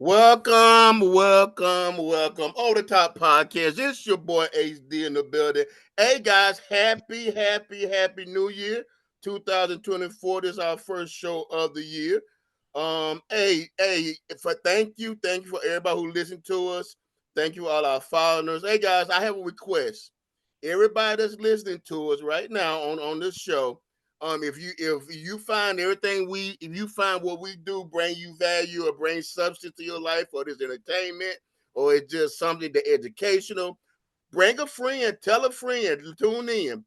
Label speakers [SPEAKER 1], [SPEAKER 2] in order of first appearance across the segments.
[SPEAKER 1] Welcome. On the Top Podcast. It's your boy HD in the building. Hey guys, happy New Year 2024. This is our first show of the year. For thank you for everybody who listened to us. Thank you all our followers. Hey guys, I have a request. Everybody that's listening to us right now on this show, if you find if you find what we do bring you value or bring substance to your life, or it's entertainment, or it's just something that educational, bring a friend, tell a friend, tune in,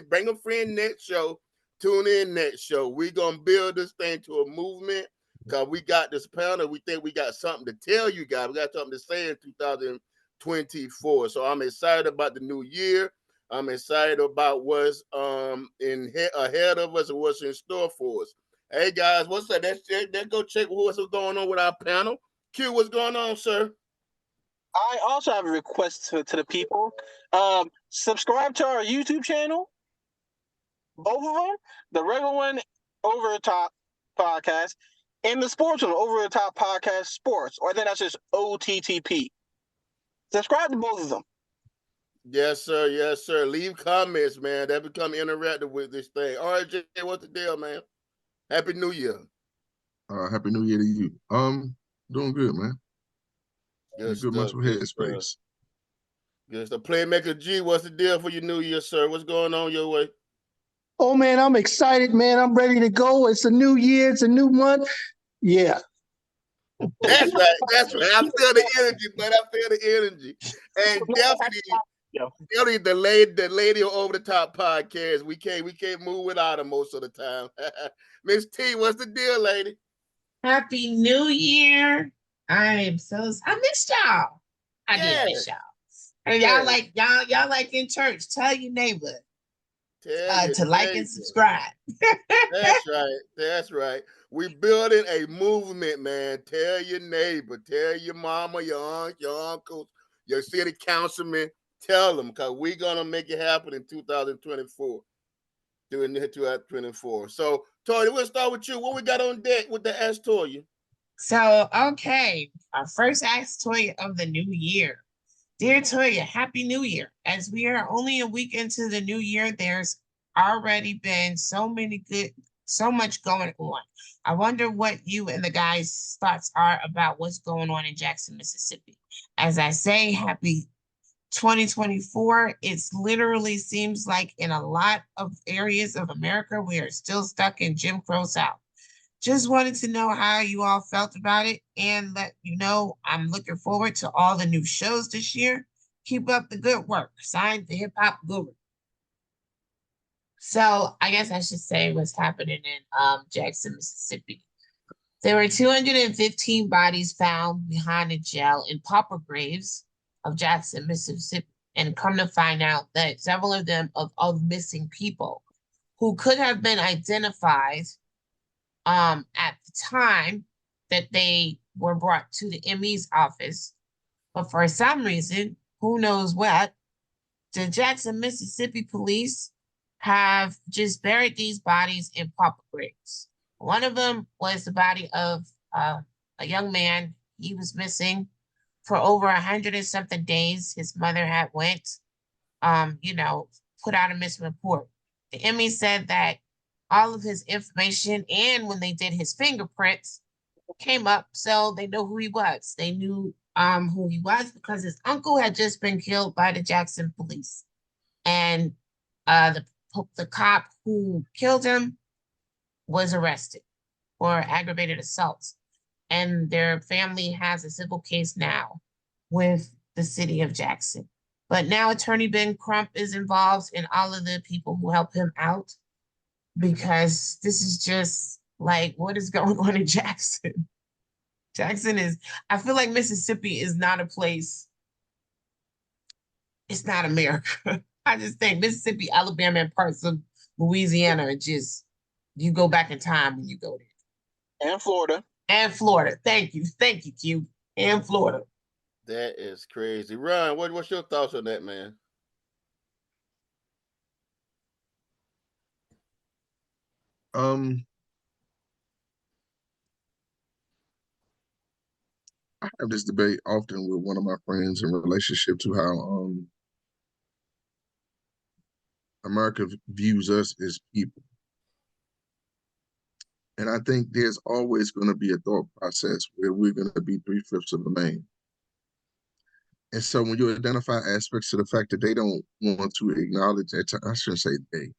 [SPEAKER 1] bring a friend next show, tune in next show. We're gonna build this thing to a movement because we got this panel. We think we got something to tell you guys. We got something to say in 2024. So I'm excited about the new year. I'm excited about what's ahead of us and what's in store for us. Hey guys, what's up? Let's go check what's going on with our panel. Q, what's going on, sir?
[SPEAKER 2] I also have a request to the people. Subscribe to our YouTube channel, both of them. The regular one, Over the Top Podcast, and the sports one, Over the Top Podcast Sports, or then that's just OTTP. Subscribe to both of them.
[SPEAKER 1] Yes, sir. Yes, sir. Leave comments, man. That become interactive with this thing. All right, Jay, what's the deal, man? Happy New Year.
[SPEAKER 3] Happy New Year to you. Doing good, man.
[SPEAKER 1] Good
[SPEAKER 3] Good
[SPEAKER 1] stuff.
[SPEAKER 3] mental
[SPEAKER 1] Good stuff.
[SPEAKER 3] headspace.
[SPEAKER 1] Good stuff. Playmaker G, what's the deal for your New Year, sir? What's going on your way?
[SPEAKER 4] Oh man, I'm excited, man. I'm ready to go. It's a new year, it's a new month. Yeah.
[SPEAKER 1] That's right. That's right. I feel the energy, but I feel the energy. And definitely the lady over the top podcast. We can't move without her most of the time. Miss T, what's the deal, lady?
[SPEAKER 5] Happy New Year. I missed y'all. I did miss y'all. And y'all like in church. Tell your neighbor to like and subscribe.
[SPEAKER 1] That's right. We building a movement, man. Tell your neighbor, tell your mama, your aunt, your uncles, your city councilman. Tell them, because we're gonna make it happen in 2024. Doing it 2024. So, Toya, we'll start with you. What we got on deck with the Ask Toya?
[SPEAKER 5] So, okay, our first Ask Toya of the new year. Dear Toya, Happy New Year. As we are only a week into the new year, there's already been so much going on. I wonder what you and the guys' thoughts are about what's going on in Jackson, Mississippi. As I say, happy 2024. It's literally seems like in a lot of areas of America, we are still stuck in Jim Crow South. Just wanted to know how you all felt about it and let you know I'm looking forward to all the new shows this year. Keep up the good work. Signed, the Hip Hop Guru. So I guess I should say what's happening in Jackson, Mississippi. There were 215 bodies found behind a jail in pauper graves of Jackson, Mississippi, and come to find out that several of them of missing people who could have been identified at the time that they were brought to the ME's office, but for some reason, who knows what, the Jackson, Mississippi police have just buried these bodies in pauper graves. One of them was the body of a young man. He was missing for over 100 and something days. His mother had went, put out a missing report. The ME said that all of his information and when they did his fingerprints came up, so they know who he was. They knew who he was because his uncle had just been killed by the Jackson police, and the cop who killed him was arrested for aggravated assault, and their family has a civil case now with the city of Jackson. But now Attorney Ben Crump is involved in all of the people who help him out, because this is just like, what is going on in Jackson? I feel like Mississippi is not a place. It's not America. I just think Mississippi, Alabama, and parts of Louisiana are just, you go back in time when you go there.
[SPEAKER 2] And Florida.
[SPEAKER 5] And Florida. Thank you, Q. And Florida.
[SPEAKER 1] That is crazy. Ron, what's your thoughts on that, man?
[SPEAKER 3] I have this debate often with one of my friends in relationship to how America views us as people. And I think there's always going to be a thought process where we're going to be 3/5 of the man. And so when you identify aspects of the fact that they don't want to acknowledge that, I shouldn't say they,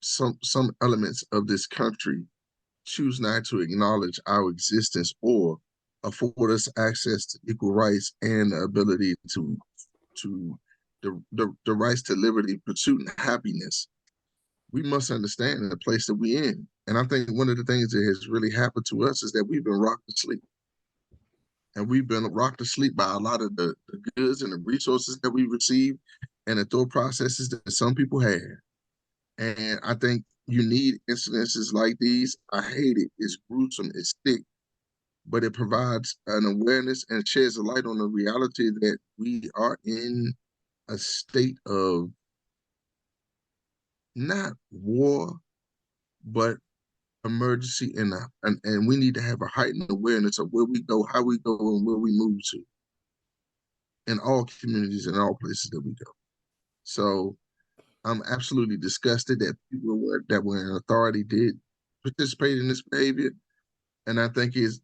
[SPEAKER 3] some elements of this country choose not to acknowledge our existence or afford us access to equal rights and the ability to the rights to liberty, pursuit, and happiness, we must understand the place that we're in. And I think one of the things that has really happened to us is that we've been rocked to sleep. And we've been rocked to sleep by a lot of the goods and the resources that we receive and the thought processes that some people have. And I think you need incidences like these. I hate it. It's gruesome. It's thick. But it provides an awareness and sheds a light on the reality that we are in a state of not war, but emergency, and we need to have a heightened awareness of where we go, how we go, and where we move to in all communities and all places that we go. So I'm absolutely disgusted that people that were in authority did participate in this behavior, and I think it's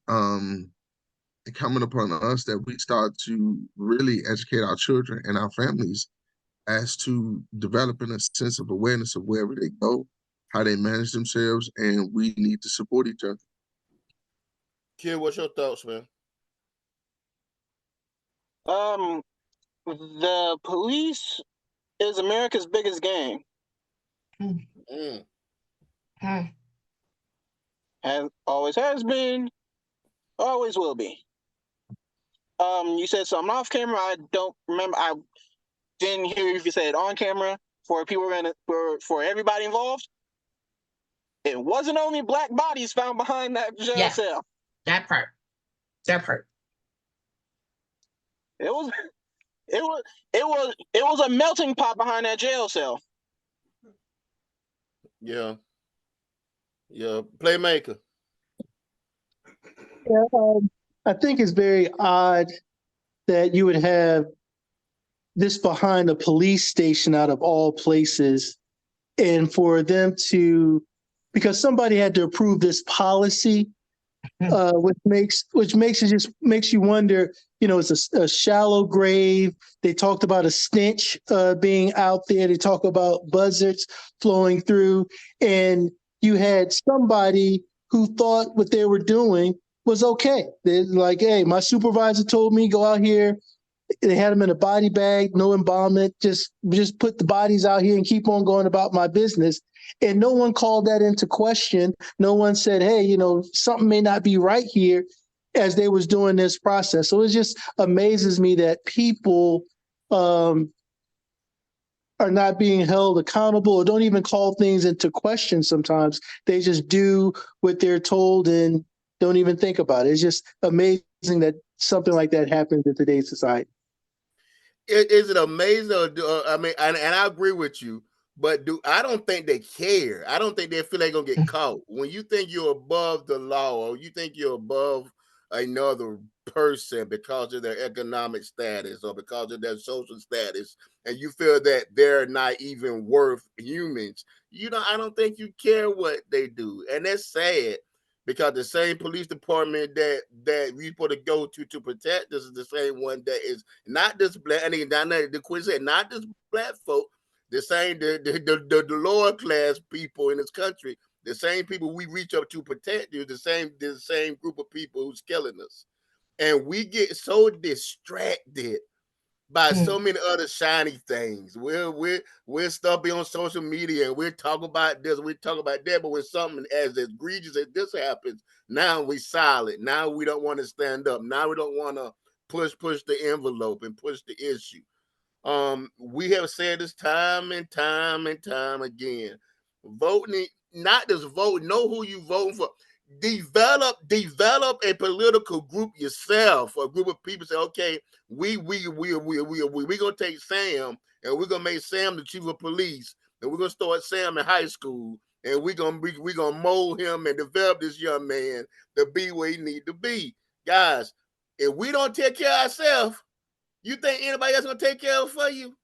[SPEAKER 3] incumbent upon us that we start to really educate our children and our families as to developing a sense of awareness of wherever they go, how they manage themselves, and we need to support each other.
[SPEAKER 1] Kid, what's your thoughts, man?
[SPEAKER 2] The police is America's biggest gang.
[SPEAKER 1] Mm.
[SPEAKER 2] And always has been, always will be. You said something off camera. I don't remember. I didn't hear if you said on camera for people for everybody involved. It wasn't only black bodies found behind that jail cell.
[SPEAKER 5] That part. That part.
[SPEAKER 2] It was a melting pot behind that jail cell.
[SPEAKER 1] Yeah. Yeah. Playmaker.
[SPEAKER 4] Yeah, I think it's very odd that you would have this behind a police station out of all places, and for them to, because somebody had to approve this policy, which makes you wonder. It's a shallow grave. They talked about a stench being out there. They talk about buzzards flowing through, and you had somebody who thought what they were doing was okay. They're like, hey, my supervisor told me go out here. They had them in a body bag, no embalmment, just put the bodies out here and keep on going about my business. And no one called that into question. No one said, hey, something may not be right here as they was doing this process. So it just amazes me that people are not being held accountable or don't even call things into question sometimes. They just do what they're told and don't even think about it. It's just amazing that something like that happens in today's society.
[SPEAKER 1] Is it amazing? I mean, and I agree with you, but I don't think they care. I don't think they feel they're gonna get caught. When you think you're above the law, or you think you're above another person because of their economic status or because of their social status, and you feel that they're not even worth humans, I don't think you care what they do, and that's sad. Because the same police department that we supposed to go to protect us is the same one that is not this black. I mean, the Queen said not this black folk. The same the lower class people in this country. The same people we reach up to protect you. The same group of people who's killing us, and we get so distracted by so many other shiny things. We're stuff be on social media and we're talking about this, we talk about that, but when something as egregious as this happens, now we silent. Now we don't want to stand up. Now we don't want to push the envelope and push the issue. We have said this time and time and time again. Voting, not just vote, know who you voting for. Develop a political group yourself, a group of people say, okay, we gonna take Sam and we're gonna make Sam the chief of police, and we're gonna start Sam in high school, and we're gonna mold him and develop this young man to be where he need to be. Guys, If we don't take care of ourselves, you think anybody else gonna take care of it for you?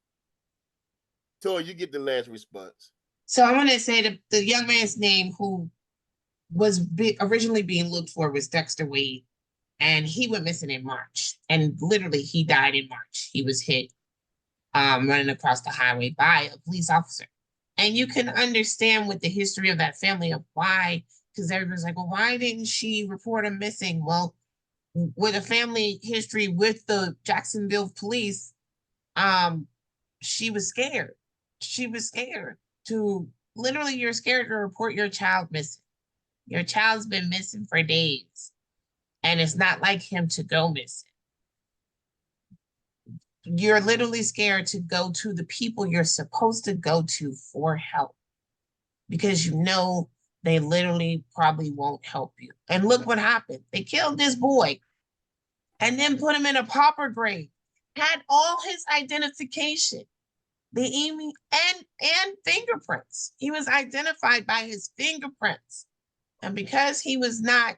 [SPEAKER 1] Toy, you get the last response.
[SPEAKER 5] So I want to say the young man's name who was originally being looked for was Dexter Wade, and he went missing in March, and literally he died in March. He was hit running across the highway by a police officer. And you can understand with the history of that family of why, because everyone's like, well, why didn't she report him missing? Well, with a family history with the Jacksonville police, she was scared. She was scared to literally, you're scared to report your child missing. Your child's been missing for days, and it's not like him to go missing. You're literally scared to go to the people you're supposed to go to for help because you know they literally probably won't help you. And look what happened. They killed this boy and then put him in a pauper grave, had all his identification, the email and fingerprints. He was identified by his fingerprints. And because he was not,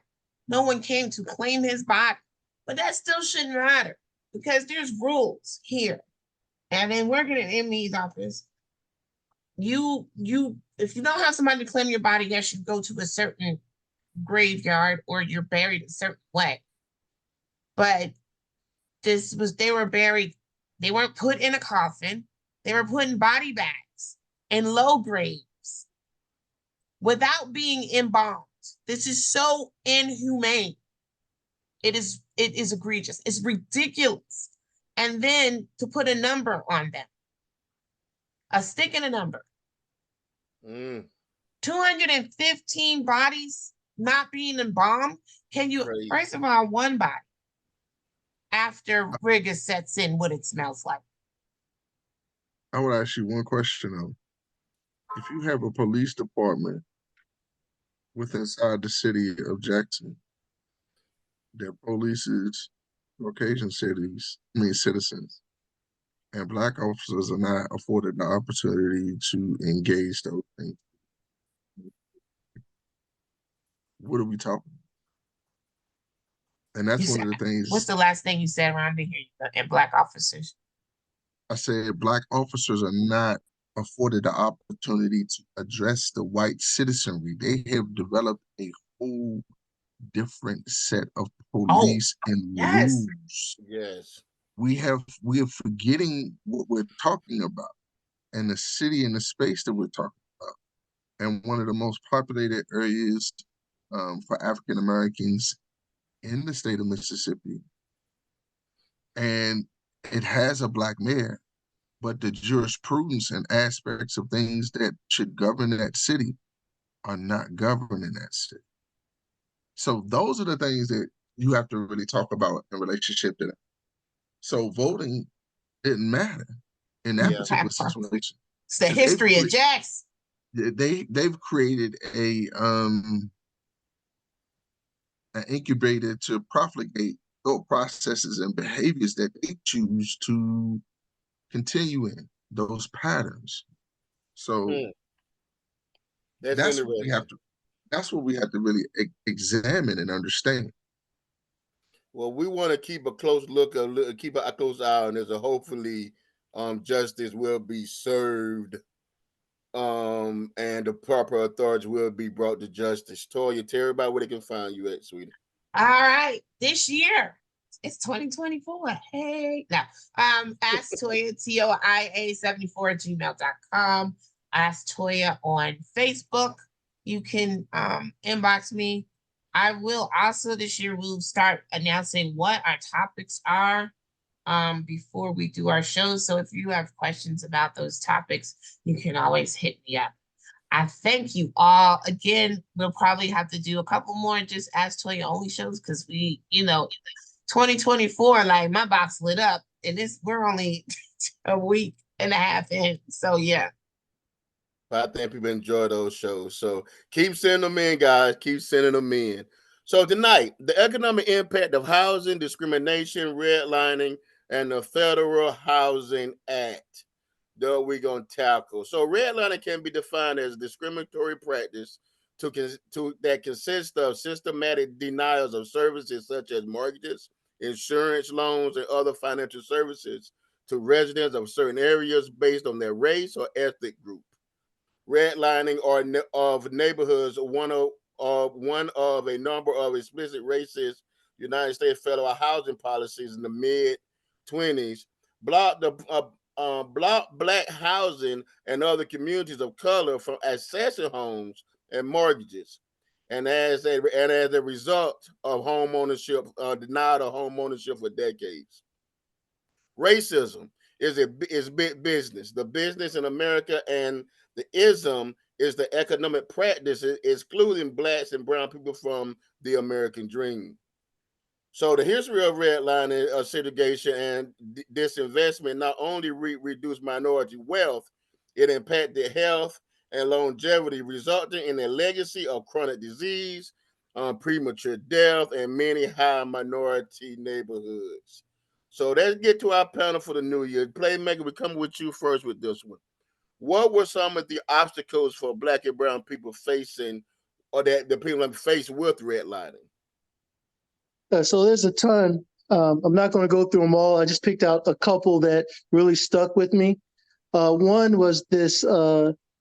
[SPEAKER 5] no one came to claim his body. But that still shouldn't matter because there's rules here. And then working in ME's office, you if you don't have somebody to claim your body, yes, you go to a certain graveyard or you're buried a certain way. But they were buried, they weren't put in a coffin, they were put in body bags in low graves without being embalmed. This is so inhumane. It is egregious. It's ridiculous. And then to put a number on them, a stick and a number. 215 bodies not being embalmed. Can you,
[SPEAKER 1] Crazy.
[SPEAKER 5] first of all, one body after rigor sets in, what it smells like?
[SPEAKER 3] I would ask you one question though. If you have a police department within inside the city of Jackson that polices Caucasian citizens, and Black officers are not afforded the opportunity to engage those things, what are we talking about? And that's one of the things.
[SPEAKER 5] What's the last thing you said around here? And Black officers.
[SPEAKER 3] I said Black officers are not afforded the opportunity to address the white citizenry. They have developed a whole different set of police and
[SPEAKER 5] yes.
[SPEAKER 3] rules.
[SPEAKER 1] Yes.
[SPEAKER 3] We are forgetting what we're talking about and the city and the space that we're talking about. And one of the most populated areas for African Americans in the state of Mississippi. And it has a Black mayor, but the jurisprudence and aspects of things that should govern that city are not governing that city. So those are the things that you have to really talk about in relationship to that. So voting didn't matter in that particular situation.
[SPEAKER 5] It's the history of Jax.
[SPEAKER 3] They've created an incubator to propagate thought processes and behaviors that they choose to continue in those patterns. So that's what we have to. That's what we have to really examine and understand.
[SPEAKER 1] Well, we want to keep a close keep a close eye on this. Hopefully, justice will be served, and the proper authorities will be brought to justice. Toya, tell everybody where they can find you at, sweetie.
[SPEAKER 5] All right, this year it's 2024. Hey, now, ask Toya TOIA74@gmail.com. Ask Toya on Facebook. You can inbox me. I will also this year we'll start announcing what our topics are before we do our shows. So if you have questions about those topics, you can always hit me up. I thank you all. Again, we'll probably have to do a couple more just Ask Toya only shows because we, 2024, like my box lit up and we're only a week and a half in. So yeah.
[SPEAKER 1] I think people enjoy those shows. So keep sending them in, guys. Keep sending them in. So tonight, the economic impact of housing discrimination, redlining, and the Federal Housing Act that we're going to tackle. So redlining can be defined as discriminatory practice that consists of systematic denials of services such as mortgages, insurance, loans, and other financial services to residents of certain areas based on their race or ethnic group. Redlining of neighborhoods, one of a number of explicit racist United States federal housing policies in the mid 20s, blocked black housing and other communities of color from accessing homes and mortgages. And as a result of home ownership, denied of home ownership for decades. Racism is big business. The business in America, and the ism is the economic practice excluding blacks and brown people from the American dream. So the history of redlining, segregation, and disinvestment not only reduced minority wealth, it impacted health and longevity, resulting in a legacy of chronic disease, premature death, and many high minority neighborhoods. So let's get to our panel for the new year. Playmaker, we come with you first with this one. What were some of the obstacles for black and brown people facing, or that the people face with redlining?
[SPEAKER 4] So there's a ton. I'm not going to go through them all. I just picked out a couple that really stuck with me. One was this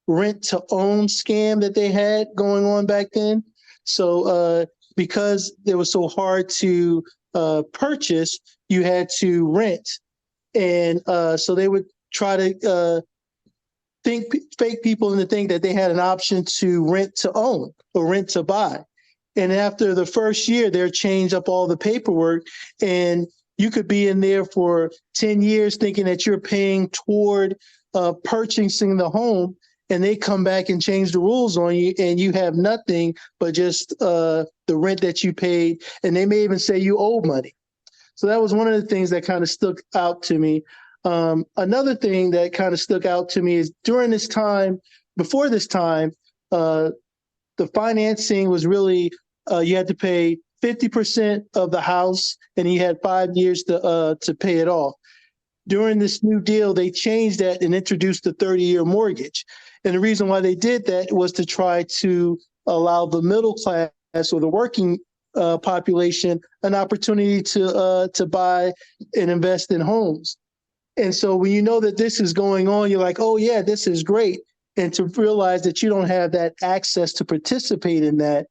[SPEAKER 4] rent to own scam that they had going on back then. So because it was so hard to purchase, you had to rent. And so they would try to fake people into think that they had an option to rent to own or rent to buy. And after the first year, they'll change up all the paperwork, and you could be in there for 10 years thinking that you're paying toward purchasing the home, and they come back and change the rules on you, and you have nothing but just the rent that you paid, and they may even say you owe money. So that was one of the things that kind of stuck out to me. Another thing that kind of stuck out to me is during this time, before this time, the financing was really, you had to pay 50% of the house, and you had 5 years to pay it off. During this new deal, they changed that and introduced the 30-year mortgage. And the reason why they did that was to try to allow the middle class or the working population an opportunity to buy and invest in homes. And so when you know that this is going on, you're like, oh yeah, this is great. And to realize that you don't have that access to participate in that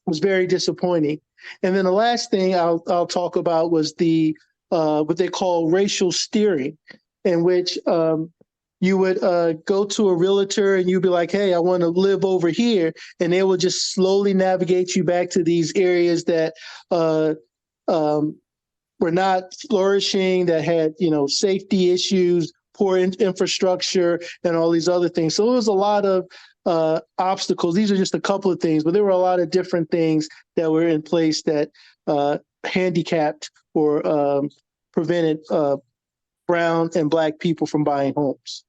[SPEAKER 4] was very disappointing. And then the last thing I'll talk about was the what they call racial steering, in which you would go to a realtor and you'd be like, hey, I want to live over here. And they will just slowly navigate you back to these areas that were not flourishing, that had, safety issues, poor infrastructure, and all these other things. So it was a lot of obstacles. These are just a couple of things, but there were a lot of different things that were in place that handicapped or prevented brown and black people from buying homes.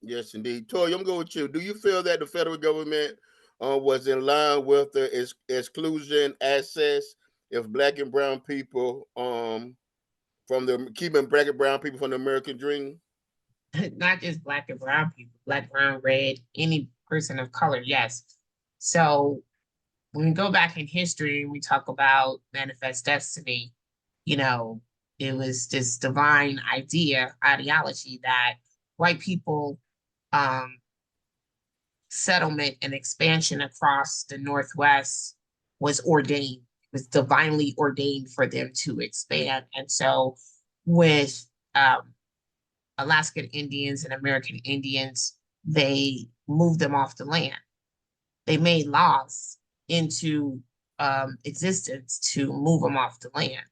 [SPEAKER 1] Yes, indeed. Tori, I'm going with you. Do you feel that the federal government was in line with the exclusion access if black and brown people from the keeping black and brown people from the American dream?
[SPEAKER 5] Not just black and brown people, black, brown, red, any person of color, yes. So when we go back in history and we talk about manifest destiny, it was this divine ideology that white people settlement and expansion across the Northwest was ordained. It was divinely ordained for them to expand. And so with Alaskan Indians and American Indians, they moved them off the land. They made laws into existence to move them off the land.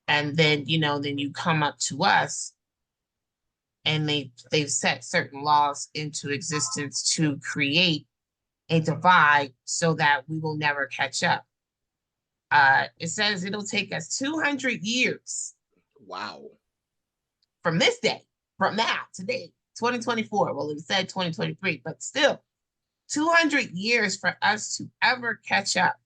[SPEAKER 5] And then, then you come up to us, and they've set certain laws into existence to create a divide so that we will never catch up. It says it'll take us 200 years.
[SPEAKER 1] Wow.
[SPEAKER 5] From this day, from now, today, 2024. Well, it said 2023, but still 200 years for us to ever catch up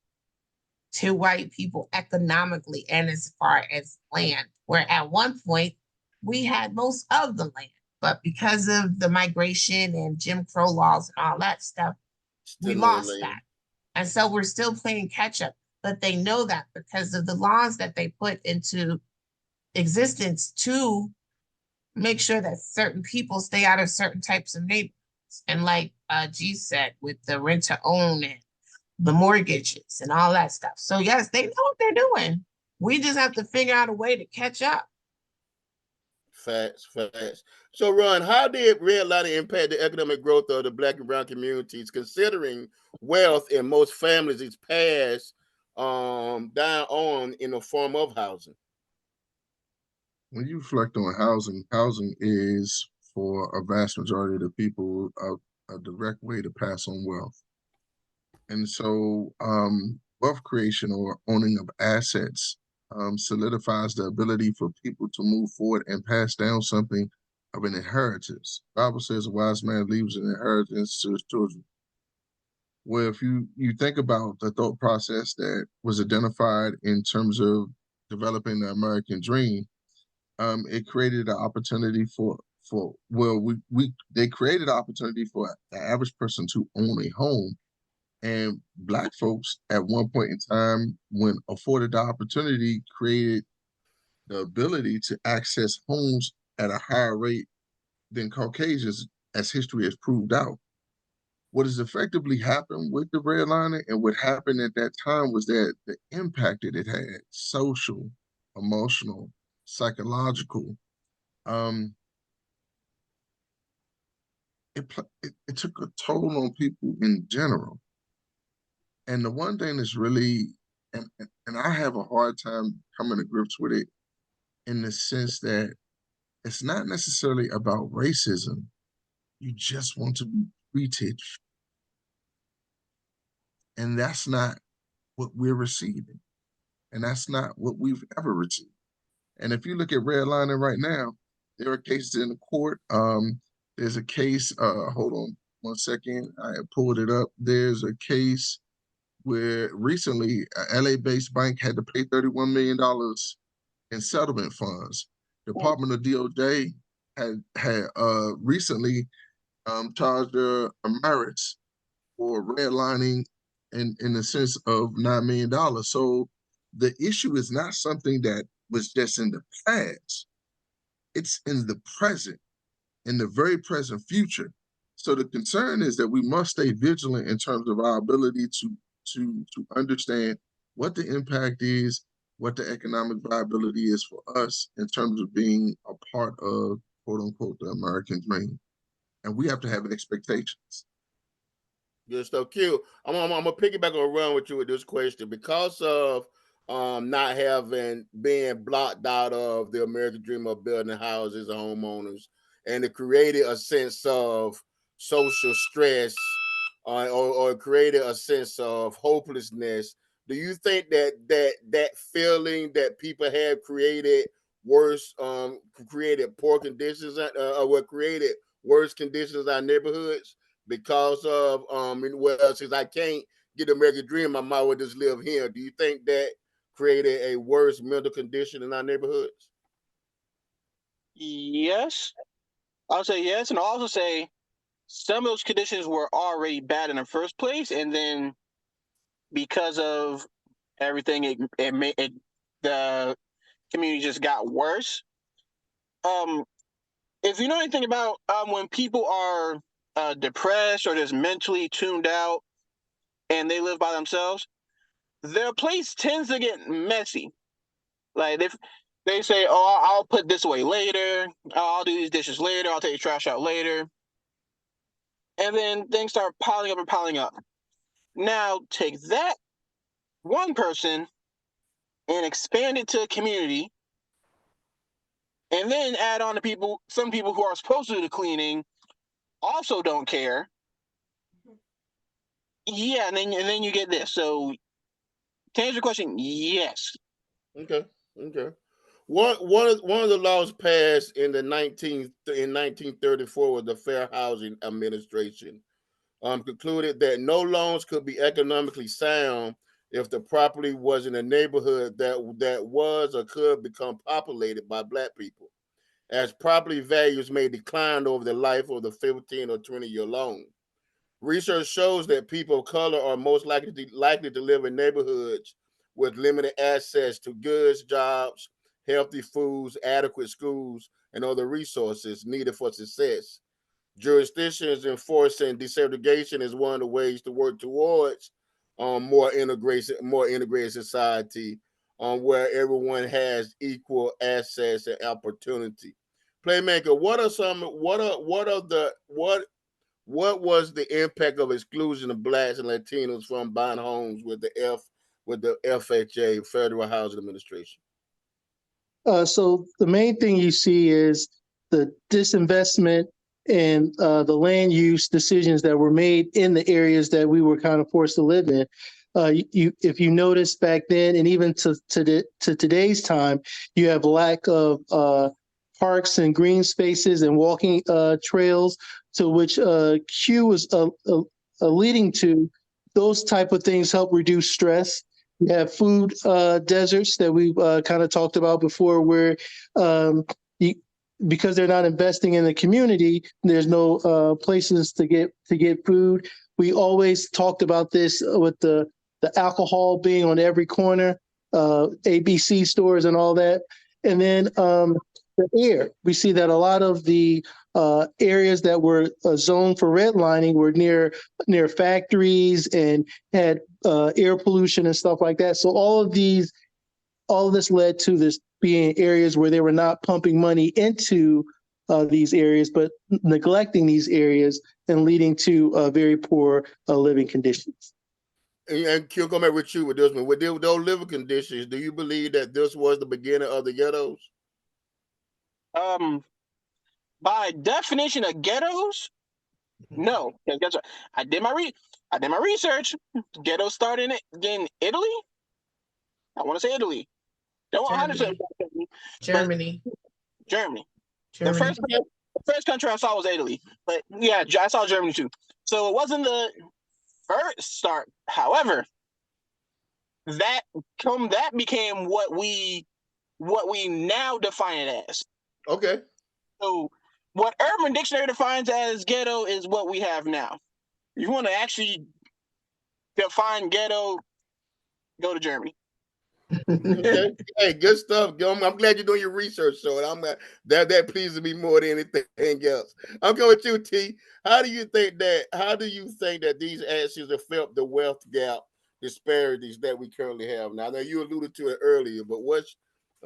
[SPEAKER 5] to white people economically and as far as land, where at one point we had most of the land, but because of the migration and Jim Crow laws and all that stuff, we lost that. And so we're still playing catch up. but they know that because of the laws that they put into existence to make sure that certain people stay out of certain types of neighborhoods. And like G said, with the rent to own and the mortgages and all that stuff. So yes, they know what they're doing. We just have to figure out a way to catch up.
[SPEAKER 1] Facts. So, Ron, how did redlining impact the economic growth of the Black and Brown communities, considering wealth in most families is passed down on in the form of housing?
[SPEAKER 3] When you reflect on housing is for a vast majority of the people a direct way to pass on wealth. And so wealth creation or owning of assets solidifies the ability for people to move forward and pass down something of an inheritance. The Bible says a wise man leaves an inheritance to his children. Well, if you think about the thought process that was identified in terms of developing the American dream, it created an opportunity for they created an opportunity for the average person to own a home. And Black folks at one point in time, when afforded the opportunity, created the ability to access homes at a higher rate than Caucasians, as history has proved out. What has effectively happened with the redlining and what happened at that time was that the impact that it had, social, emotional, psychological, um, it took a toll on people in general. And the one thing that's really, and I have a hard time coming to grips with it in the sense that it's not necessarily about racism. You just want to be treated. And that's not what we're receiving. And that's not what we've ever received. And if you look at redlining right now, there are cases in the court. There's a case, hold on one second, I have pulled it up. There's a case where recently a LA-based bank had to pay $31 million in settlement funds. Department of DOJ had recently charged their emeritus for redlining in the sense of $9 million. So the issue is not something that was just in the past. It's in the present, in the very present future. So the concern is that we must stay vigilant in terms of our ability to understand what the impact is, what the economic viability is for us in terms of being a part of, quote unquote, the American dream. And we have to have expectations.
[SPEAKER 1] Good stuff. Q, I'm gonna piggyback and run with you with this question because of not having been blocked out of the American dream of building houses and homeowners, and it created a sense of social stress, or created a sense of hopelessness. Do you think that feeling that people have created worse, created poor conditions, or what created worse conditions in our neighborhoods? Because of well, since I can't get the American dream, I might well just live here. Do you think that created a worse mental condition in our neighborhoods?
[SPEAKER 2] Yes, I'll say yes, and I'll also say some of those conditions were already bad in the first place, and then because of everything, the community just got worse. If you know anything about when people are depressed or just mentally tuned out and they live by themselves, their place tends to get messy. Like if they say, "Oh, I'll put this away later. I'll do these dishes later. I'll take the trash out later," and then things start piling up and piling up. Now take that one person and expand it to a community, and then add on to some people who are supposed to do the cleaning also don't care. Yeah, and then you get this. So to answer your question, yes.
[SPEAKER 1] Okay, okay. One of the laws passed in 1934 was the Fair Housing Administration. Concluded that no loans could be economically sound if the property was in a neighborhood that was or could become populated by Black people, as property values may decline over the life of the 15 or 20-year loan. Research shows that people of color are most likely to live in neighborhoods with limited access to goods, jobs, healthy foods, adequate schools, and other resources needed for success. Jurisdictions enforcing desegregation is one of the ways to work towards more integrated society, where everyone has equal access and opportunity. Playmaker, what was the impact of exclusion of blacks and Latinos from buying homes with the FHA, Federal Housing Administration?
[SPEAKER 4] So the main thing you see is the disinvestment and the land use decisions that were made in the areas that we were kind of forced to live in. If you notice back then, and even to today's time, you have lack of parks and green spaces and walking trails, to which Q was leading to. Those type of things help reduce stress. You have food deserts that we've kind of talked about before, where you, because they're not investing in the community, there's no places to get food. We always talked about this with the alcohol being on every corner, ABC stores and all that. And then the air. We see that a lot of the areas that were zoned for redlining were near factories and had air pollution and stuff like that. So all of this led to this being areas where they were not pumping money into these areas, but neglecting these areas and leading to very poor living conditions.
[SPEAKER 1] And Q, come back with you with this one. With those living conditions, do you believe that this was the beginning of the ghettos?
[SPEAKER 2] By definition of ghettos, no. Because guess what? I did my research. Ghettos started in Italy. I want to say Italy. Don't 100%.
[SPEAKER 5] Germany.
[SPEAKER 2] Germany. The first country I saw was Italy, but yeah, I saw Germany too. So it wasn't the first start. However, that became what we now define it as.
[SPEAKER 1] Okay.
[SPEAKER 2] So what Urban Dictionary defines as ghetto is what we have now. If you want to actually define ghetto, go to Germany.
[SPEAKER 1] Okay. Hey, good stuff. I'm glad you're doing your research, so that pleases me more than anything else. I'm going with you, T. How do you think that these actions affect the wealth gap disparities that we currently have now? Now you alluded to it earlier, but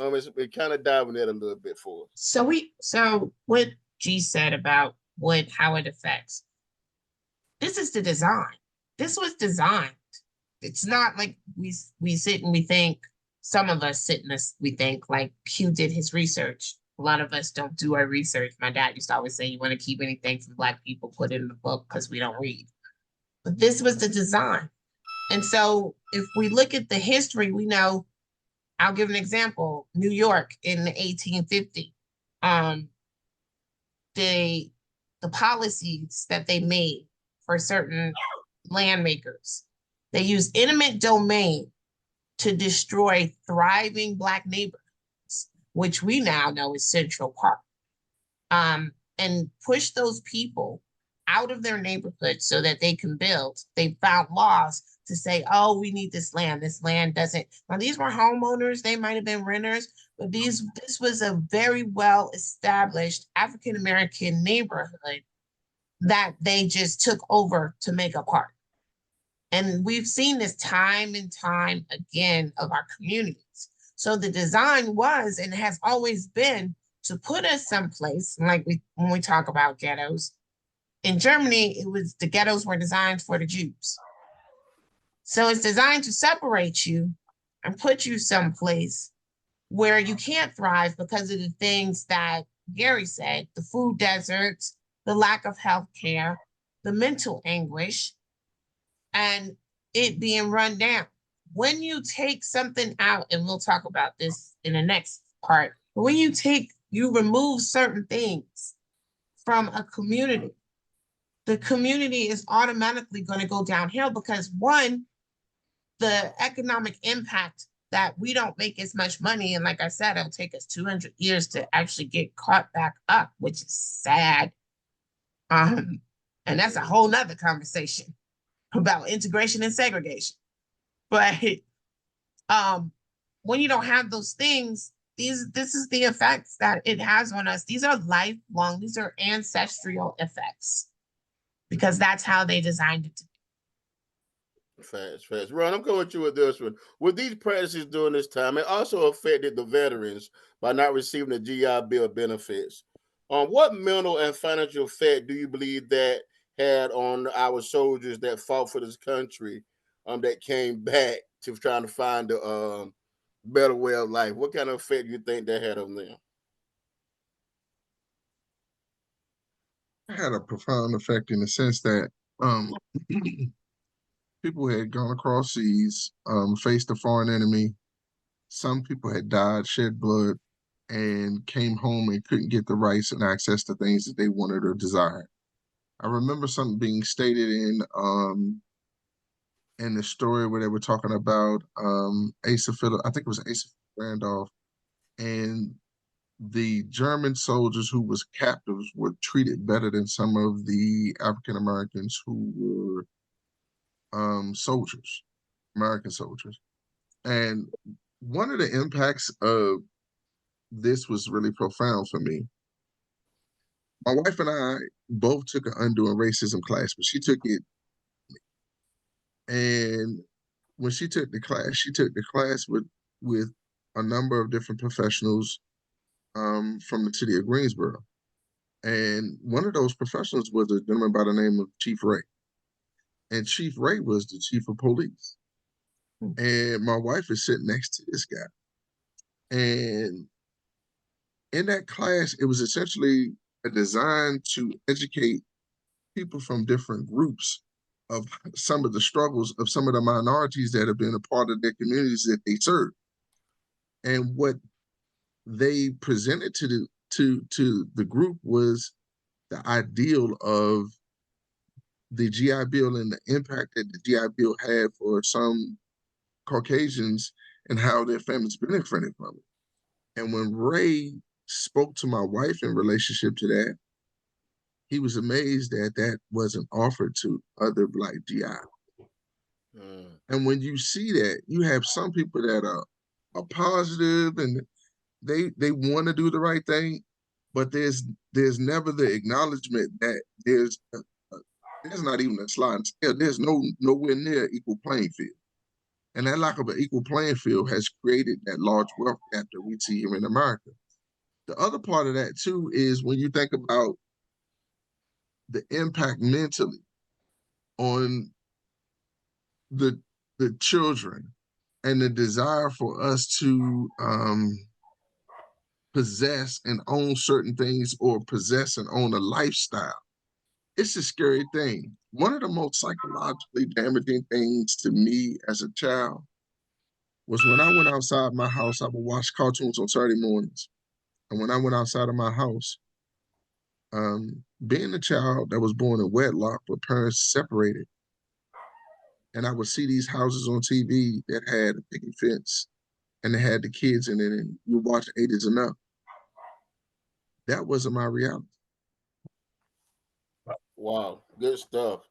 [SPEAKER 1] it's kind of diving in a little bit for us.
[SPEAKER 5] So what G said about how it affects. This is the design. This was designed. It's not like we sit and we think, some of us sit and we think like Q did his research. A lot of us don't do our research. My dad used to always say, you want to keep anything from Black people, put it in the book because we don't read. But this was the design. And so if we look at the history, we know, I'll give an example. New York in the 1850, the policies that they made for certain land makers, they used eminent domain to destroy thriving Black neighborhoods, which we now know is Central Park, and push those people out of their neighborhood so that they can build. They found laws to say, oh, we need this land. This land doesn't. Now, these were homeowners. They might have been renters, but this was a very well-established African-American neighborhood that they just took over to make a park. And we've seen this time and time again of our communities. So the design was and has always been to put us someplace, like when we talk about ghettos. In Germany, the ghettos were designed for the Jews. So it's designed to separate you and put you someplace where you can't thrive because of the things that Gary said, the food deserts, the lack of health care, the mental anguish, and it being run down. When you take something out, and we'll talk about this in the next part, when you remove certain things from a community, the community is automatically going to go downhill because one, the economic impact that we don't make as much money. And like I said, it'll take us 200 years to actually get caught back up, which is sad. And that's a whole nother conversation about integration and segregation. But when you don't have those things, this is the effects that it has on us. These are lifelong, these are ancestral effects because that's how they designed it to be.
[SPEAKER 1] Fast. Ron, I'm going with you with this one. With these practices during this time, it also affected the veterans by not receiving the GI Bill benefits. What mental and financial effect do you believe that had on our soldiers that fought for this country, that came back to trying to find a better way of life? What kind of effect do you think that had on them?
[SPEAKER 3] Had a profound effect in the sense that people had gone across seas, faced a foreign enemy. Some people had died, shed blood, and came home and couldn't get the rights and access to things that they wanted or desired. I remember something being stated in the story where they were talking about Asa Philip, I think it was Asa Randolph, and the German soldiers who was captives were treated better than some of the African Americans who were soldiers, American soldiers. And one of the impacts of this was really profound for me. My wife and I both took an undoing racism class, but she took it, and when she took the class with a number of different professionals from the city of Greensboro. And one of those professionals was a gentleman by the name of Chief Ray. And Chief Ray was the chief of police. And my wife is sitting next to this guy. And in that class, it was essentially a design to educate people from different groups of some of the struggles of some of the minorities that have been a part of their communities that they serve. And what they presented to the group was the ideal of the GI Bill and the impact that the GI Bill had for some Caucasians and how their families benefited from it. And when Ray spoke to my wife in relationship to that, he was amazed that that wasn't offered to other Black GI. And when you see that, you have some people that are positive and they want to do the right thing, but there's never the acknowledgement that there's not even a sliding scale. There's nowhere near equal playing field. And that lack of an equal playing field has created that large wealth gap that we see here in America. The other part of that too is when you think about the impact mentally on the children and the desire for us to possess and own certain things or possess and own a lifestyle. It's a scary thing. One of the most psychologically damaging things to me as a child was when I went outside my house. I would watch cartoons on Saturday mornings. And when I went outside of my house, being a child that was born in wedlock with parents separated, and I would see these houses on TV that had a picket fence and they had the kids in it, and you watch 8 is enough. That wasn't my reality.
[SPEAKER 1] Wow, good stuff.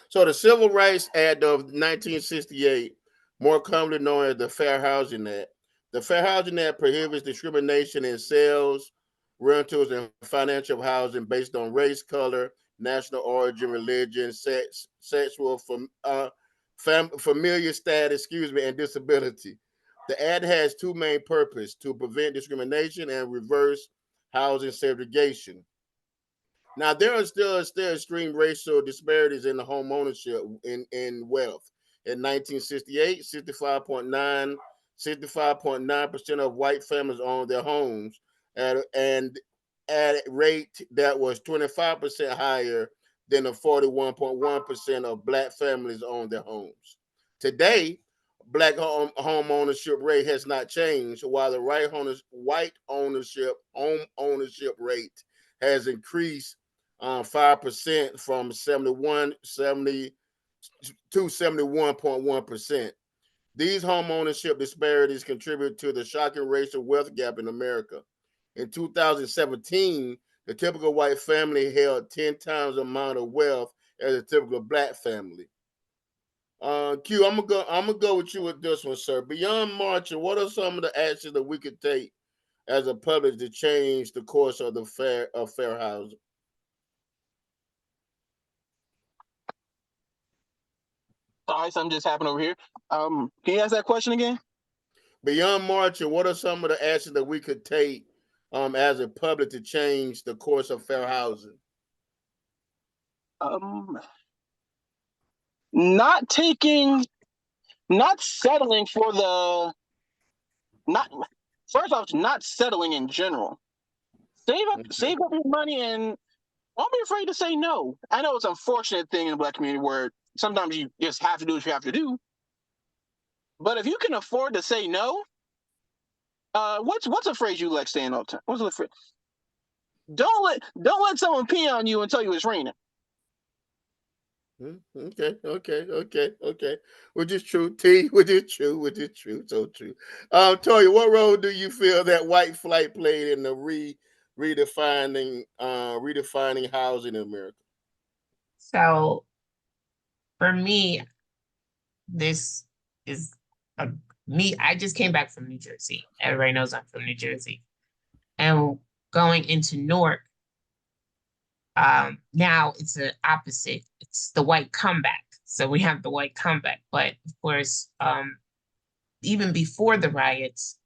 [SPEAKER 1] So the Civil Rights Act of 1968, more commonly known as the Fair Housing Act. The Fair Housing Act prohibits discrimination in sales, rentals, and financial housing based on race, color, national origin, religion, sex, sexual, familiar status, and disability. The act has two main purposes: to prevent discrimination and reverse housing segregation. Now there are still extreme racial disparities in the home ownership in wealth. In 1968, 65.9% of white families owned their homes at a rate that was 25% higher than the 41.1% of black families owned their homes. Today, black home ownership rate has not changed, while the white home ownership rate has increased 5% from 70 to 71.1%. These home ownership disparities contribute to the shocking racial wealth gap in America. In 2017, the typical white family held 10 times the amount of wealth as a typical black family. Q, I'm gonna go with you with this one, sir. Beyond marching, what are some of the actions that we could take as a public to change the course of the fair housing?
[SPEAKER 2] Sorry, something just happened over here. Can you ask that question again?
[SPEAKER 1] Beyond marching, what are some of the actions that we could take as a public to change the course of fair housing?
[SPEAKER 2] Um, not taking, not settling for the, not first off, not settling in general.
[SPEAKER 1] Okay.
[SPEAKER 2] Save up your money, and don't be afraid to say no. I know it's an unfortunate thing in the Black community where sometimes you just have to do what you have to do. But if you can afford to say no, what's a phrase you like saying all the time? What's the phrase? Don't let someone pee on you and tell you it's raining.
[SPEAKER 1] Okay. Which is true. T, which is true. So true. Toya, what role do you feel that white flight played in the redefining housing in America?
[SPEAKER 5] So for me, this is a, me. I just came back from New Jersey. Everybody knows I'm from New Jersey, and going into Newark. Now it's the opposite. It's the white comeback. So we have the white comeback, but of course, even before the riots,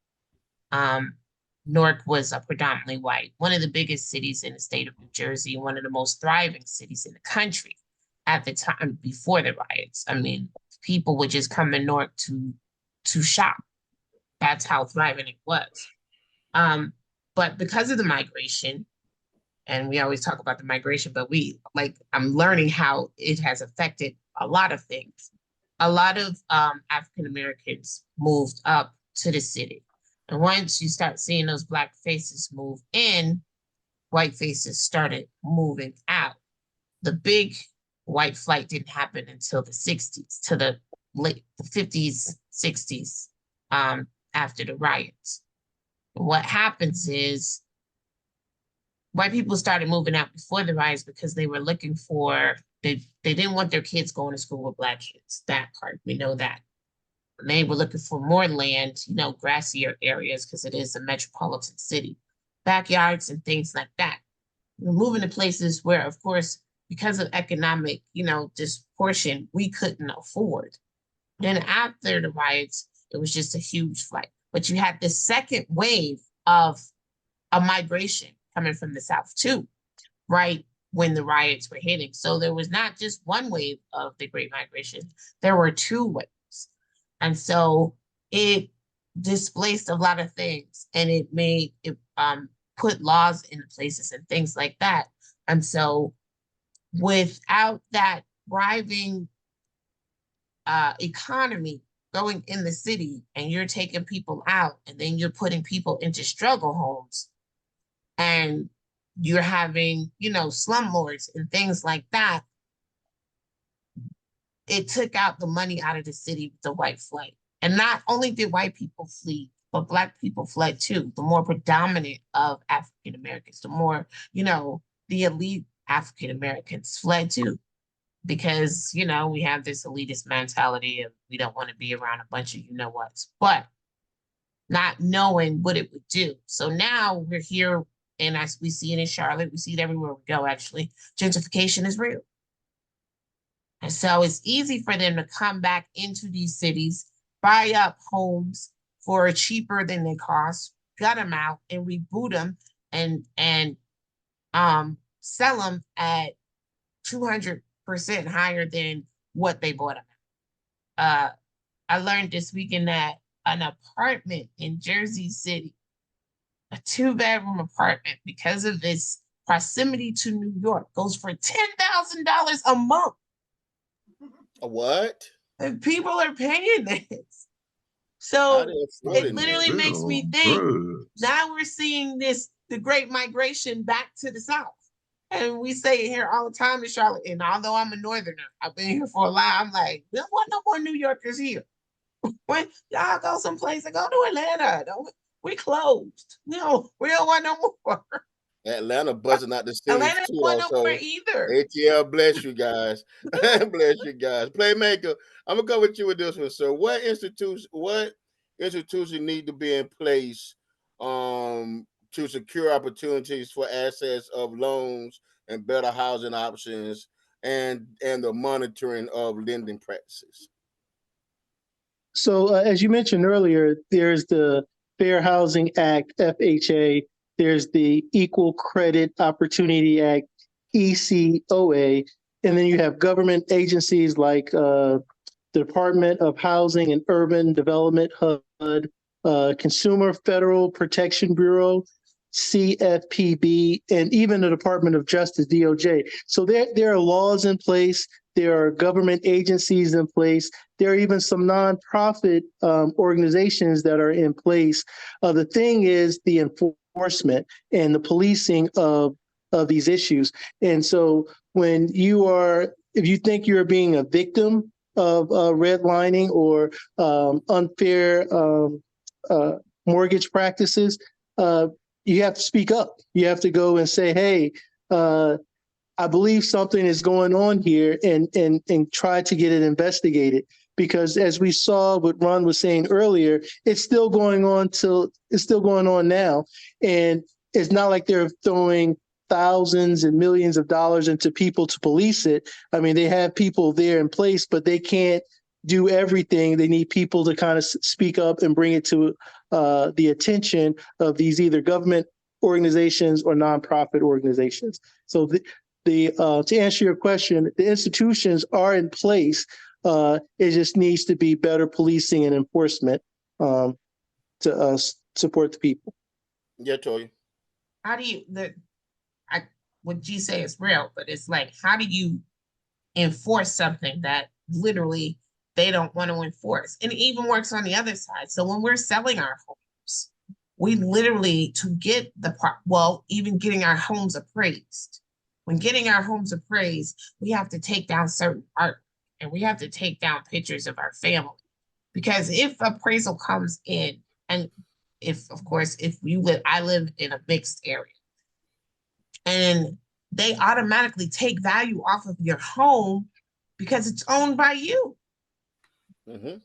[SPEAKER 5] um, Newark was predominantly white. One of the biggest cities in the state of New Jersey, one of the most thriving cities in the country at the time before the riots. I mean, people would just come to Newark to shop. That's how thriving it was. But because of the migration, and we always talk about the migration, but I'm learning how it has affected a lot of things. A lot of African Americans moved up to the city. And once you start seeing those Black faces move in, white faces started moving out. The big white flight didn't happen until the 60s, to the late the 50s, 60s, after the riots. What happens is white people started moving out before the riots because they were looking for they didn't want their kids going to school with Black kids. That part, we know that. And they were looking for more land, grassier areas because it is a metropolitan city, backyards and things like that. We're moving to places where, of course, because of economic, disproportion, we couldn't afford. Then after the riots, it was just a huge flight. But you had this second wave of a migration coming from the South too, right when the riots were hitting. So there was not just one wave of the Great Migration, there were two waves. And so it displaced a lot of things, and it put laws in places and things like that. And so without that thriving economy going in the city, and you're taking people out, and then you're putting people into struggle homes, and you're having, slumlords and things like that, it took out the money out of the city with the white flight. And not only did white people flee, but Black people fled too. The more predominant of African Americans, the more, the elite African Americans fled too. Because, we have this elitist mentality of we don't want to be around a bunch of whats, but not knowing what it would do. So now we're here, and as we see it in Charlotte, we see it everywhere we go, actually. Gentrification is real. And so it's easy for them to come back into these cities, buy up homes for cheaper than they cost, gut them out, and reboot them and sell them at 200% higher than what they bought them. I learned this weekend that an apartment in Jersey City, a 2-bedroom apartment, because of its proximity to New York, goes for $10,000 a month.
[SPEAKER 1] A what?
[SPEAKER 5] And people are paying this. So it literally makes me think, now we're seeing the Great Migration back to the South. And we say it here all the time in Charlotte. And although I'm a Northerner, I've been here for a while. I'm like, there want no more New Yorkers here. When y'all go someplace, go to Atlanta. We closed. We don't want no more.
[SPEAKER 1] Atlanta buzzing out the seams
[SPEAKER 5] Atlanta
[SPEAKER 1] too.
[SPEAKER 5] went
[SPEAKER 1] Also,
[SPEAKER 5] nowhere either.
[SPEAKER 1] ATL, bless you guys. Bless you guys. Playmaker, I'm gonna go with you with this one. So, what institution need to be in place to secure opportunities for access of loans and better housing options and the monitoring of lending practices?
[SPEAKER 4] So, as you mentioned earlier, there's the Fair Housing Act, FHA. There's the Equal Credit Opportunity Act, ECOA. And then you have government agencies like the Department of Housing and Urban Development, HUD, Consumer Federal Protection Bureau, CFPB, and even the Department of Justice, DOJ. So there are laws in place. There are government agencies in place. There are even some nonprofit organizations that are in place. The thing is the enforcement and the policing of these issues. And so if you think you're being a victim of redlining or unfair mortgage practices, you have to speak up. You have to go and say, hey, I believe something is going on here, and try to get it investigated. Because as we saw what Ron was saying earlier, it's still going on now. And it's not like they're throwing thousands and millions of dollars into people to police it. I mean, they have people there in place, but they can't do everything. They need people to kind of speak up and bring it to the attention of these either government organizations or nonprofit organizations. So to answer your question, the institutions are in place. It just needs to be better policing and enforcement to support the people.
[SPEAKER 1] Yeah, Toya.
[SPEAKER 5] How do you what G say is real, but it's like, how do you enforce something that literally they don't want to enforce? And it even works on the other side. So when we're selling our homes, we literally, to get even getting our homes appraised. When getting our homes appraised, we have to take down certain art, and we have to take down pictures of our family. Because if appraisal comes in, and I live in a mixed area, and they automatically take value off of your home because it's owned by you.
[SPEAKER 1] Mm-hmm.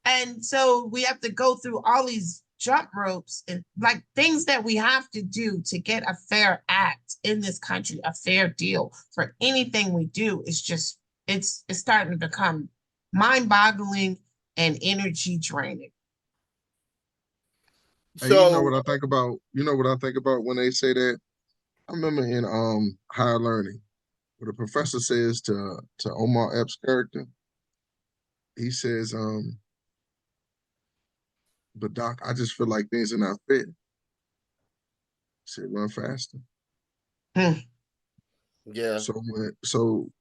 [SPEAKER 5] And so we have to go through all these jump ropes and like things that we have to do to get a fair act in this country, a fair deal for anything we do. It's starting to become mind-boggling and energy draining.
[SPEAKER 3] So you know
[SPEAKER 1] So
[SPEAKER 3] what I think about? You know what I think about when they say that? I remember in Higher Learning, what the professor says to Omar Epps' character. He says, "But Doc, I just feel like things are not fair." He said, "Run faster."
[SPEAKER 1] yeah.
[SPEAKER 3] So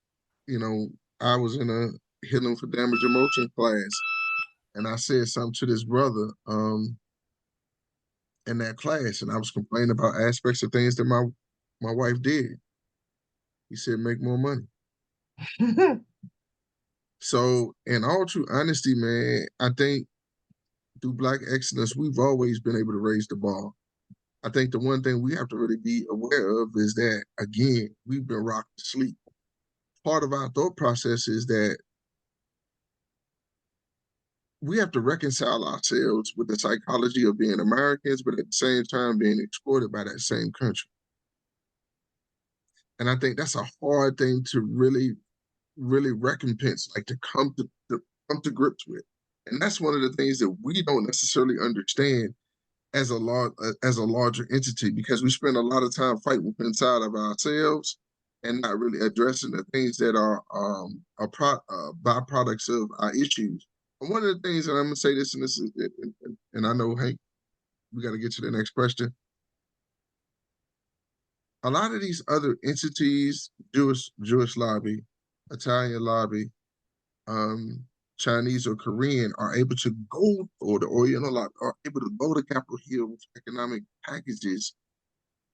[SPEAKER 3] you know, I was in a healing for damage emotion class, and I said something to this brother in that class, and I was complaining about aspects of things that my wife did. He said, "Make more money." So, in all true honesty, man, I think through Black excellence, we've always been able to raise the bar. I think the one thing we have to really be aware of is that, again, we've been rocked to sleep. Part of our thought process is that we have to reconcile ourselves with the psychology of being Americans, but at the same time being exploited by that same country. And I think that's a hard thing to really, really recompense, like to come to grips with. And that's one of the things that we don't necessarily understand as a larger entity, because we spend a lot of time fighting inside of ourselves and not really addressing the things that are byproducts of our issues. And one of the things, and I'm gonna say this, and I know, Hank, we got to get to the next question. A lot of these other entities, Jewish lobby, Italian lobby, Chinese or Korean, are able to go, or the Oriental lobby are able to go to Capitol Hill with economic packages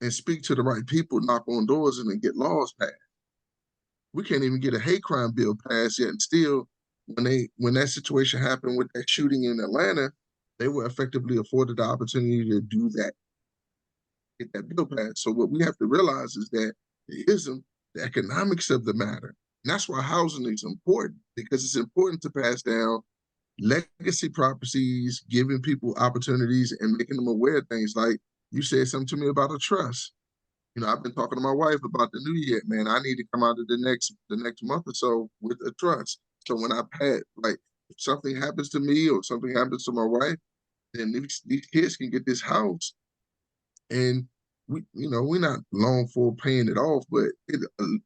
[SPEAKER 3] and speak to the right people, knock on doors, and then get laws passed. We can't even get a hate crime bill passed yet, and still, when that situation happened with that shooting in Atlanta, they were effectively afforded the opportunity to do that. get that bill passed. So what we have to realize is that it isn't the economics of the matter. And that's why housing is important, because it's important to pass down legacy properties, giving people opportunities and making them aware of things. Like you said something to me about a trust. You know, I've been talking to my wife about the new year, man. I need to come out of the next month or so with a trust. So when I pay, like, if something happens to me or something happens to my wife, then these kids can get this house, and we're not long for paying it off, but at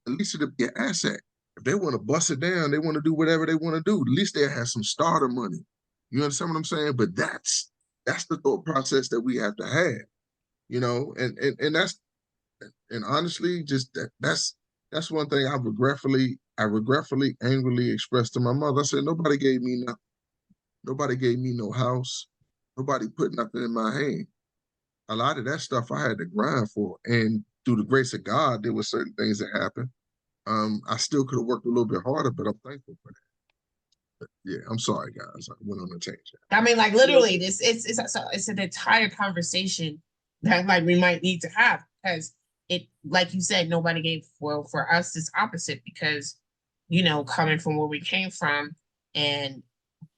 [SPEAKER 3] least it'll be an asset. If they want to bust it down, they want to do whatever they want to do. At least they'll have some starter money. You understand what I'm saying? But that's the thought process that we have to have, and that's, and honestly, just that's one thing I regretfully, angrily expressed to my mother. I said, nobody gave me nothing. Nobody gave me no house. Nobody put nothing in my hand. A lot of that stuff I had to grind for. And through the grace of God, there were certain things that happened. I still could have worked a little bit harder, but I'm thankful for that. But yeah, I'm sorry, guys. I went on a tangent.
[SPEAKER 5] I mean, like literally, it's an entire conversation that like we might need to have, because it, like you said, nobody gave. Well, for us, it's opposite, because coming from where we came from and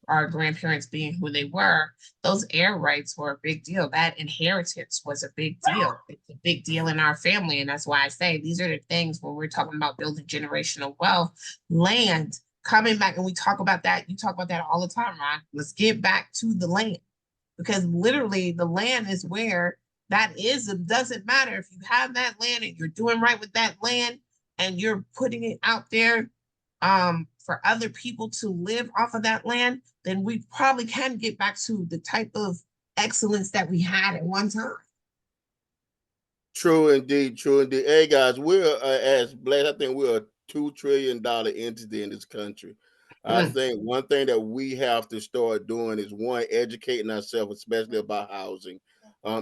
[SPEAKER 5] our grandparents being who they were, those air rights were a big deal. That inheritance was a big deal. It's a big deal in our family. And that's why I say these are the things when we're talking about building generational wealth, land, coming back. And we talk about that. You talk about that all the time, Ron. Let's get back to the land, because literally the land is where that is. It doesn't matter if you have that land and you're doing right with that land and you're putting it out there for other people to live off of that land, then we probably can get back to the type of excellence that we had at one time.
[SPEAKER 1] True indeed, true indeed. Hey guys, we're as blessed. I think we're a $2 trillion entity in this country. I think one thing that we have to start doing is, one, educating ourselves, especially about housing,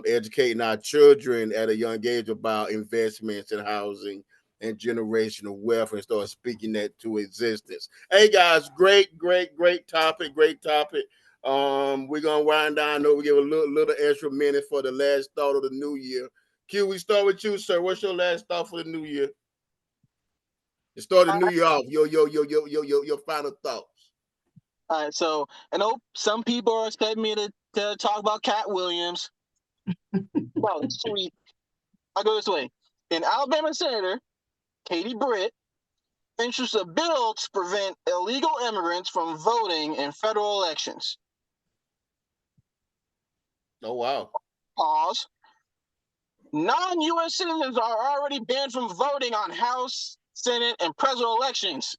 [SPEAKER 1] educating our children at a young age about investments in housing and generational wealth, and start speaking that to existence. Hey guys, great topic, great topic. We're gonna wind down. I know we give a little extra minute for the last thought of the new year. Q, we start with you, sir. What's your last thought for the new year? To start the new year off, your final thoughts.
[SPEAKER 2] All right, so I know some people are expecting me to talk about Cat Williams. Well, sweet. I'll go this way. An Alabama senator, Katie Britt, introduced a bill to prevent illegal immigrants from voting in federal elections.
[SPEAKER 1] Oh, wow.
[SPEAKER 2] Pause. Non-U.S. citizens are already banned from voting on House, Senate, and presidential elections.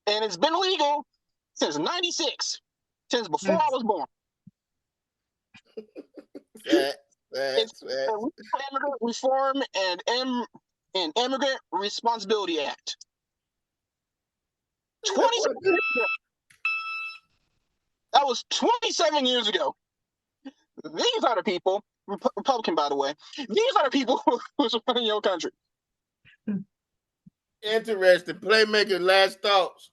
[SPEAKER 2] And it's been legal since '96, since before I was born. It's the Immigrant Reform and Immigrant Responsibility Act. 27 years ago. That was 27 years ago. These are the people, Republican, by the way, these are the people who's running your country.
[SPEAKER 1] Interesting. Playmaker, last thoughts.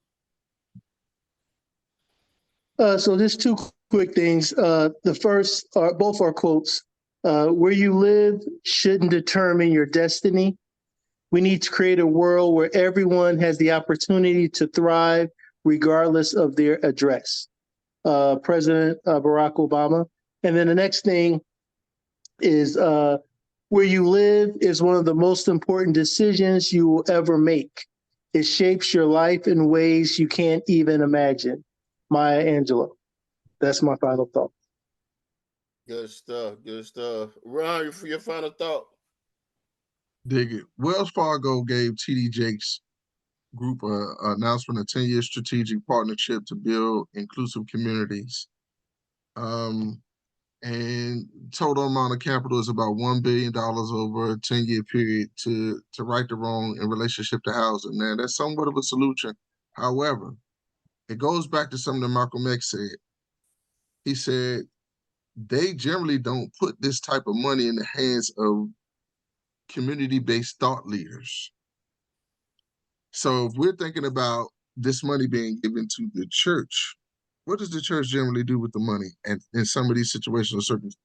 [SPEAKER 4] So just two quick things. The first are both are quotes. Where you live shouldn't determine your destiny. We need to create a world where everyone has the opportunity to thrive regardless of their address. President Barack Obama. And then the next thing is where you live is one of the most important decisions you will ever make. It shapes your life in ways you can't even imagine. Maya Angelou. That's my final thought.
[SPEAKER 1] Good stuff. Good stuff. Ron, for your final thought.
[SPEAKER 3] Dig it. Wells Fargo gave TD Jakes Group an announcement of 10-year strategic partnership to build inclusive communities. And total amount of capital is about $1 billion over a 10-year period to right the wrong in relationship to housing. Now, that's somewhat of a solution. However, it goes back to something that Malcolm X said. He said, they generally don't put this type of money in the hands of community-based thought leaders. So if we're thinking about this money being given to the church, what does the church generally do with the money and in some of these situations or circumstances?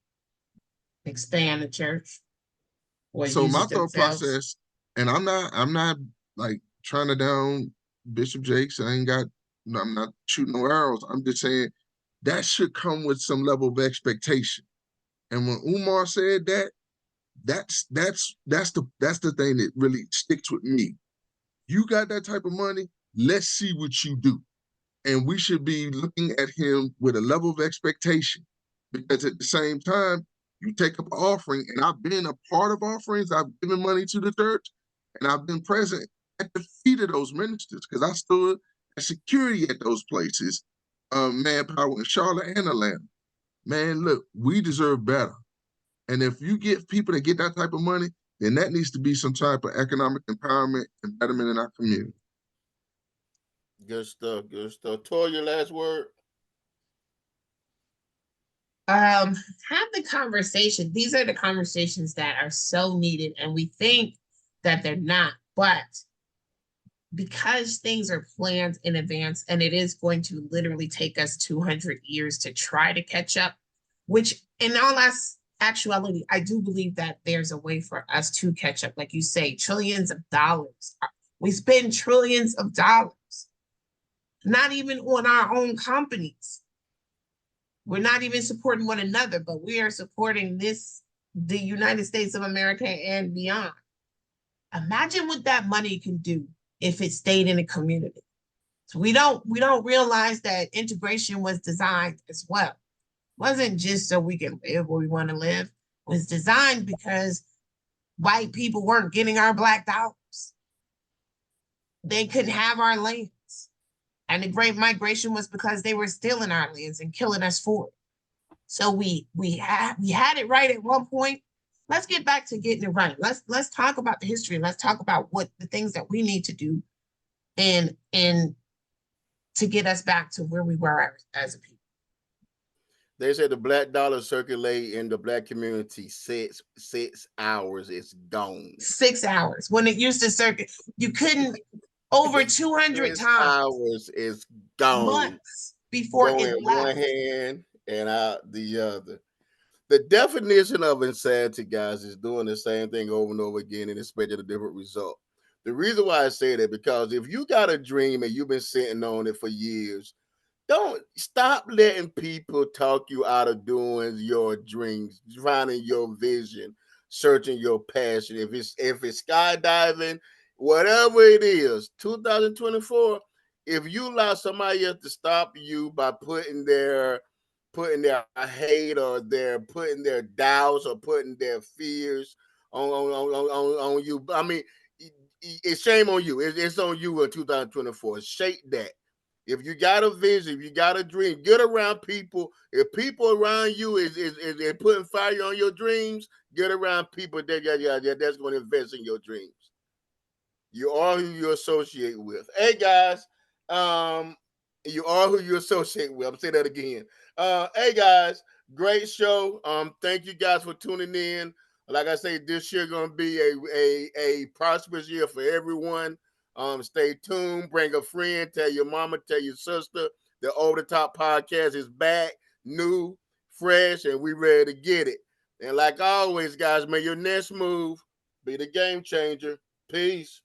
[SPEAKER 5] Expand the church. or
[SPEAKER 3] So
[SPEAKER 5] use
[SPEAKER 3] my
[SPEAKER 5] it
[SPEAKER 3] thought
[SPEAKER 5] themselves.
[SPEAKER 3] process, and I'm not like trying to down Bishop Jakes. I ain't got, I'm not shooting no arrows. I'm just saying that should come with some level of expectation. And when Umar said that, that's the thing that really sticks with me. You got that type of money, let's see what you do. And we should be looking at him with a level of expectation. Because at the same time, you take up an offering, and I've been a part of offerings, I've given money to the church, and I've been present at the feet of those ministers because I stood as security at those places, manpower in Charlotte and Atlanta. Man, look, we deserve better. And if you get people to get that type of money, then that needs to be some type of economic empowerment and betterment in our community.
[SPEAKER 1] Good stuff. Good stuff. Tor, your last word.
[SPEAKER 5] Have the conversation. These are the conversations that are so needed, and we think that they're not, but because things are planned in advance and it is going to literally take us 200 years to try to catch up, which in all actuality, I do believe that there's a way for us to catch up. Like you say, trillions of dollars. We spend trillions of dollars, not even on our own companies. We're not even supporting one another, but we are supporting the United States of America and beyond. Imagine what that money can do if it stayed in the community. So we don't realize that integration was designed as well. It wasn't just so we can live where we want to live. It was designed because white people weren't getting our Black dollars. They couldn't have our lands. And the Great Migration was because they were stealing our lands and killing us for it. So we had it right at one point. Let's get back to getting it right. Let's talk about the history. Let's talk about what the things that we need to do and to get us back to where we were as a people.
[SPEAKER 1] They say the black dollar circulate in the black community 6 hours. It's gone.
[SPEAKER 5] 6 hours. When it used to circulate, you couldn't over 200
[SPEAKER 1] 6
[SPEAKER 5] times.
[SPEAKER 1] hours is gone.
[SPEAKER 5] Months before
[SPEAKER 1] Go
[SPEAKER 5] it
[SPEAKER 1] in
[SPEAKER 5] left.
[SPEAKER 1] one hand and out the other. The definition of insanity, guys, is doing the same thing over and over again and expecting a different result. The reason why I say that, because if you got a dream and you've been sitting on it for years, don't stop letting people talk you out of doing your dreams, finding your vision, searching your passion. If it's skydiving, whatever it is, 2024. If you allow somebody else to stop you by putting their hate or their putting their doubts or putting their fears on you, I mean, it's shame on you. It's on you in 2024. Shake that. If you got a vision, if you got a dream, get around people. If people around you is putting fire on your dreams, get around people that's going to invest in your dreams. You are who you associate with. Hey guys, um, you are who you associate with. I'm saying that again. Hey guys, great show. Thank you guys for tuning in. Like I say, this year gonna be a prosperous year for everyone. Stay tuned. Bring a friend. Tell your mama. Tell your sister. The Over the Top podcast is back, new, fresh, and we ready to get it. And like always, guys, may your next move be the game changer. Peace.